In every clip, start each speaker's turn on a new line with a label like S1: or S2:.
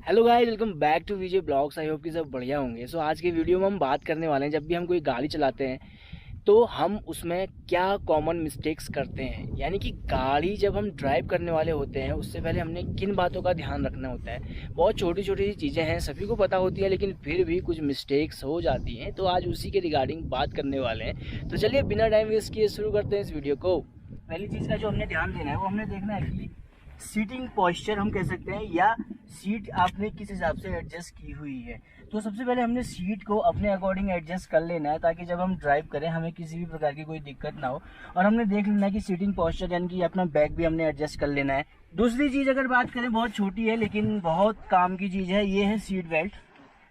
S1: Hello guys, welcome back to Vijay blogs. I hope कि सब बढ़िया होंगे। सो आज के वीडियो में हम बात करने वाले हैं, जब भी हम कोई गाड़ी चलाते हैं तो हम उसमें क्या कॉमन मिस्टेक्स करते हैं। यानी कि गाड़ी जब हम ड्राइव करने वाले होते हैं उससे पहले हमने किन बातों का ध्यान रखना होता है। बहुत छोटी छोटी चीज़ें हैं, सभी को पता होती है, लेकिन फिर भी कुछ मिस्टेक्स हो जाती हैं। तो आज उसी के रिगार्डिंग बात करने वाले हैं। तो चलिए बिना टाइम वेस्ट किए शुरू करते हैं इस वीडियो को। पहली चीज़ का जो हमने ध्यान देना है वो हमने देखना है कि सीटिंग पॉस्चर हम कह सकते हैं, या सीट आपने किस हिसाब से एडजस्ट की हुई है। तो सबसे पहले हमने सीट को अपने अकॉर्डिंग एडजस्ट कर लेना है, ताकि जब हम ड्राइव करें हमें किसी भी प्रकार की कोई दिक्कत ना हो। और हमने देख लेना है कि सीटिंग पॉस्चर यानी कि अपना बैक भी हमने एडजस्ट कर लेना है। दूसरी चीज़ अगर बात करें, बहुत छोटी है लेकिन बहुत काम की चीज़ है, ये है सीट बेल्ट।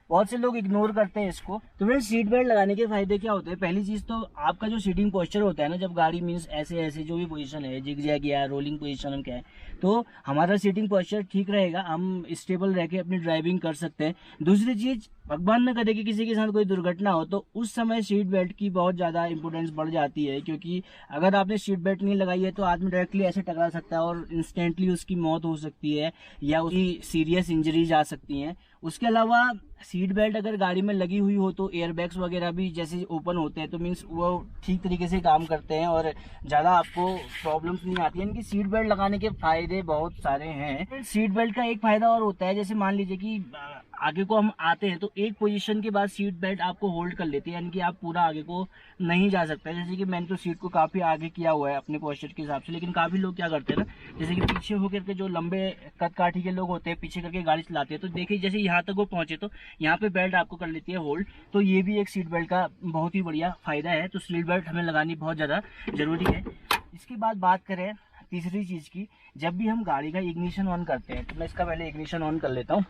S1: बहुत से लोग इग्नोर करते हैं इसको। तो फ्रेंड्स, सीट बेल्ट लगाने के फायदे क्या होते हैं। पहली चीज़ तो आपका जो सीटिंग पोस्चर होता है ना, जब गाड़ी मीन्स ऐसे ऐसे जो भी पोजीशन है, जिग जैग या रोलिंग पोजीशन हम क्या है, तो हमारा सीटिंग पोस्चर ठीक रहेगा, हम स्टेबल रह के अपनी ड्राइविंग कर सकते हैं। दूसरी चीज़, भगवान न करे कि किसी के साथ कोई दुर्घटना हो तो उस समय सीट बेल्ट की बहुत ज़्यादा इंपॉर्टेंस बढ़ जाती है, क्योंकि अगर आपने सीट बेल्ट नहीं लगाई है तो आदमी डायरेक्टली ऐसे टकरा सकता है और इंस्टेंटली उसकी मौत हो सकती है या उसकी सीरियस इंजरीज आ सकती हैं। उसके अलावा सीट बेल्ट अगर गाड़ी में लगी हुई हो तो एयरबैग्स वगैरह भी जैसे ओपन होते हैं, तो मीन्स वो ठीक तरीके से काम करते हैं और ज़्यादा आपको प्रॉब्लम्स नहीं आती है। यानी कि सीट बेल्ट लगाने के फायदे बहुत सारे हैं। सीट बेल्ट का एक फायदा और होता है, जैसे मान लीजिए कि आगे को हम आते हैं तो एक पोजीशन के बाद सीट बेल्ट आपको होल्ड कर लेती है, यानी कि आप पूरा आगे को नहीं जा सकते। जैसे कि मैंने तो सीट को काफ़ी आगे किया हुआ है अपने पोस्चर के हिसाब से, लेकिन काफ़ी लोग क्या करते हैं ना, जैसे कि पीछे होकर के जो लंबे कद काठी के लोग होते हैं पीछे करके गाड़ी चलाते हैं, तो देखिए जैसे यहाँ तक वो पहुंचे तो यहाँ पे बेल्ट आपको कर लेती है होल्ड। तो ये भी एक सीट बेल्ट का बहुत ही बढ़िया फायदा है। तो सीट बेल्ट हमें लगानी बहुत ज़्यादा जरूरी है। इसके बाद बात करें तीसरी चीज़ की, जब भी हम गाड़ी का इग्निशन ऑन करते हैं, तो मैं इसका पहले इग्निशन ऑन कर लेता हूँ।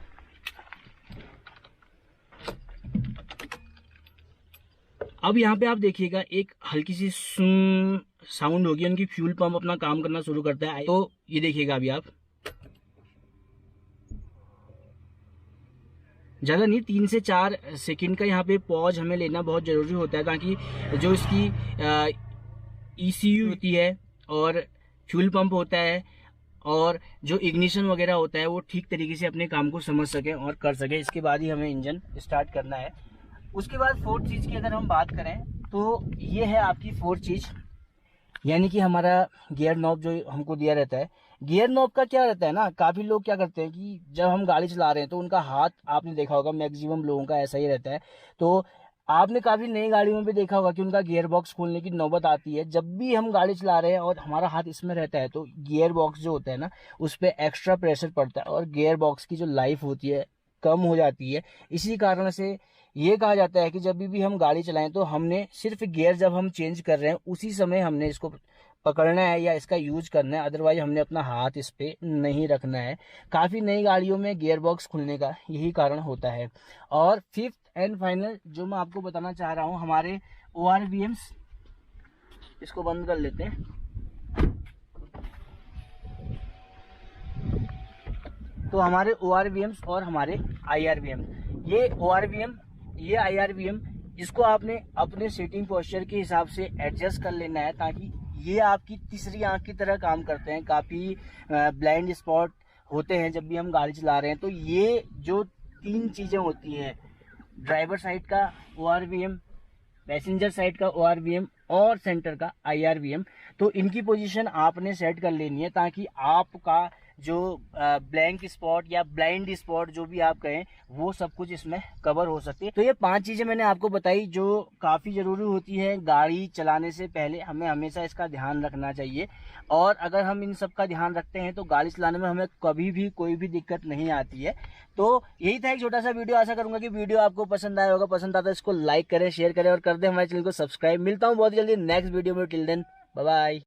S1: अब यहाँ पे आप देखिएगा एक हल्की सी साउंड होगी, उनकी फ्यूल पंप अपना काम करना शुरू करता है। तो ये देखिएगा अभी आप, ज़्यादा नहीं, 3 से 4 सेकंड का यहाँ पे पॉज हमें लेना बहुत ज़रूरी होता है, ताकि जो इसकी ECU होती है और फ्यूल पंप होता है और जो इग्निशन वगैरह होता है वो ठीक तरीके से अपने काम को समझ सके और कर सके। इसके बाद ही हमें इंजन स्टार्ट करना है। उसके बाद फोर्थ चीज़ की अगर हम बात करें तो ये है आपकी फोर्थ चीज़, यानी कि हमारा गियर नॉब जो हमको दिया रहता है। गियर नॉब का क्या रहता है ना, काफ़ी लोग क्या करते हैं कि जब हम गाड़ी चला रहे हैं तो उनका हाथ, आपने देखा होगा मैक्सिमम लोगों का ऐसा ही रहता है। तो आपने काफ़ी नई गाड़ियों में भी देखा होगा कि उनका गियर बॉक्स खोलने की नौबत आती है। जब भी हम गाड़ी चला रहे हैं और हमारा हाथ इसमें रहता है तो गियर बॉक्स जो होता है ना, उस पर एक्स्ट्रा प्रेशर पड़ता है और गियर बॉक्स की जो लाइफ होती है कम हो जाती है। इसी कारण से ये कहा जाता है कि जब भी हम गाड़ी चलाएं तो हमने सिर्फ गियर जब हम चेंज कर रहे हैं उसी समय हमने इसको पकड़ना है या इसका यूज करना है, अदरवाइज हमने अपना हाथ इस पे नहीं रखना है। काफ़ी नई गाड़ियों में गियर बॉक्स खुलने का यही कारण होता है। और फिफ्थ एंड फाइनल जो मैं आपको बताना चाह रहा हूँ, हमारे ORVMs, इसको बंद कर लेते हैं। तो हमारे ORVMs और हमारे IRVM, ये ORVM ये IRVM, इसको आपने अपने सीटिंग पोस्चर के हिसाब से एडजस्ट कर लेना है, ताकि ये आपकी तीसरी आंख की तरह काम करते हैं। काफ़ी ब्लाइंड स्पॉट होते हैं जब भी हम गाड़ी चला रहे हैं। तो ये जो 3 चीज़ें होती हैं, ड्राइवर साइड का ORVM, पैसेंजर साइड का ORVM और सेंटर का IRVM, तो इनकी पोजीशन आपने सेट कर लेनी है, ताकि आपका जो ब्लैंक स्पॉट या ब्लाइंड स्पॉट जो भी आप कहें वो सब कुछ इसमें कवर हो सकती है। तो ये 5 चीज़ें मैंने आपको बताई जो काफ़ी ज़रूरी होती है गाड़ी चलाने से पहले। हमें हमेशा इसका ध्यान रखना चाहिए, और अगर हम इन सब का ध्यान रखते हैं तो गाड़ी चलाने में हमें कभी भी कोई भी दिक्कत नहीं आती है। तो यही था एक छोटा सा वीडियो। आशा करूंगा कि वीडियो आपको पसंद आया होगा। पसंद आता है इसको लाइक करें, शेयर करें और कर दें हमारे चैनल को सब्सक्राइब। मिलता हूँ बहुत जल्दी नेक्स्ट वीडियो में। Till then bye bye.